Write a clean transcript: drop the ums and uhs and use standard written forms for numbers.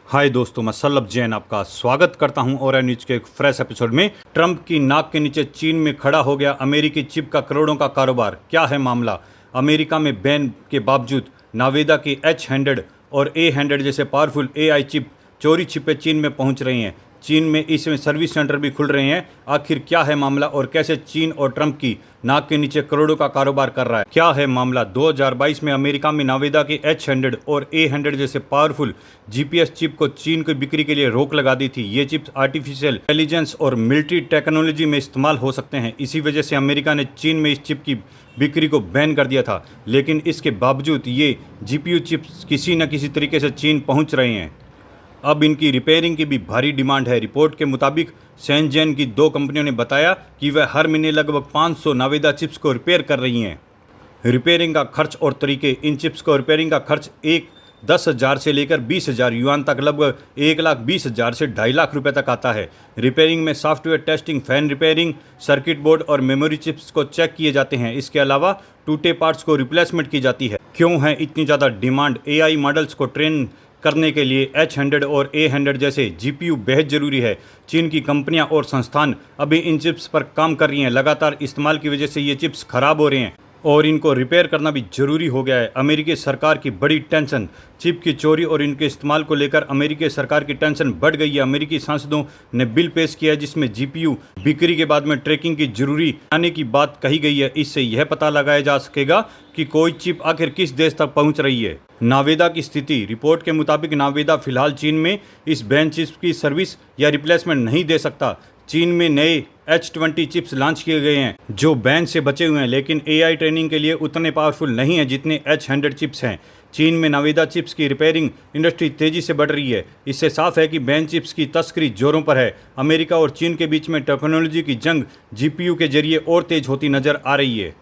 हाय दोस्तों, मैं सल्लभ जैन आपका स्वागत करता हूं और न्यूज के एक फ्रेश एपिसोड में। ट्रंप की नाक के नीचे चीन में खड़ा हो गया अमेरिकी चिप का करोड़ों का कारोबार। क्या है मामला? अमेरिका में बैन के बावजूद नावेदा की H100 और A100 जैसे पावरफुल AI चिप चोरी छिपे चीन में पहुंच रही हैं। चीन में इसमें सर्विस सेंटर भी खुल रहे हैं। आखिर क्या है मामला और कैसे चीन और ट्रंप की नाक के नीचे करोड़ों का कारोबार कर रहा है? क्या है मामला? 2022 में अमेरिका में नावेदा की H100 और A100 जैसे पावरफुल GPS चिप को चीन की बिक्री के लिए रोक लगा दी थी। ये चिप्स आर्टिफिशियल इंटेलिजेंस और मिलिट्री टेक्नोलॉजी में इस्तेमाल हो सकते हैं। इसी वजह से अमेरिका ने चीन में इस चिप की बिक्री को बैन कर दिया था, लेकिन इसके बावजूद ये GPU चिप्स किसी न किसी तरीके से चीन पहुंच रहे हैं। अब इनकी रिपेयरिंग की भी भारी डिमांड है। रिपोर्ट के मुताबिक शेनज़ेन की 2 कंपनियों ने बताया कि वह हर महीने लगभग 500 नावेदा चिप्स को रिपेयर कर रही हैं। रिपेयरिंग का खर्च और तरीके: इन चिप्स को रिपेयरिंग का खर्च 10,000 से लेकर 20,000 युआन तक लगभग 1,20,000 से 2.5 लाख रुपए तक आता है। रिपेयरिंग में software testing, fan repairing, circuit board और मेमोरी चिप्स को चेक किए जाते हैं। इसके अलावा टूटे पार्ट्स को रिप्लेसमेंट की जाती है। क्यों है इतनी ज़्यादा डिमांड? AI मॉडल्स को ट्रेन करने के लिए H100 और A100 जैसे GPU बेहद ज़रूरी है। चीन की कंपनियां और संस्थान अभी इन चिप्स पर काम कर रही हैं। लगातार इस्तेमाल की वजह से ये चिप्स खराब हो रहे हैं और इनको रिपेयर करना भी जरूरी हो गया है। अमेरिकी सरकार की बड़ी टेंशन: चिप की चोरी और इनके इस्तेमाल को लेकर अमेरिकी सरकार की टेंशन बढ़ गई है। अमेरिकी सांसदों ने बिल पेश किया है जिसमें GPU बिक्री के बाद में ट्रैकिंग की जरूरी आने की बात कही गई है। इससे यह पता लगाया जा सकेगा कि कोई चिप आखिर किस देश तक पहुंच रही है। नावेदा की स्थिति: रिपोर्ट के मुताबिक नावेदा फिलहाल चीन में इस बैन चिप्स की सर्विस या रिप्लेसमेंट नहीं दे सकता। चीन में नए H20 चिप्स लॉन्च किए गए हैं जो बैन से बचे हुए हैं, लेकिन AI ट्रेनिंग के लिए उतने पावरफुल नहीं हैं जितने H100 चिप्स हैं। चीन में नावेदा चिप्स की रिपेयरिंग इंडस्ट्री तेजी से बढ़ रही है। इससे साफ है कि बैन चिप्स की तस्करी जोरों पर है। अमेरिका और चीन के बीच में टेक्नोलॉजी की जंग GPU के जरिए और तेज होती नजर आ रही है।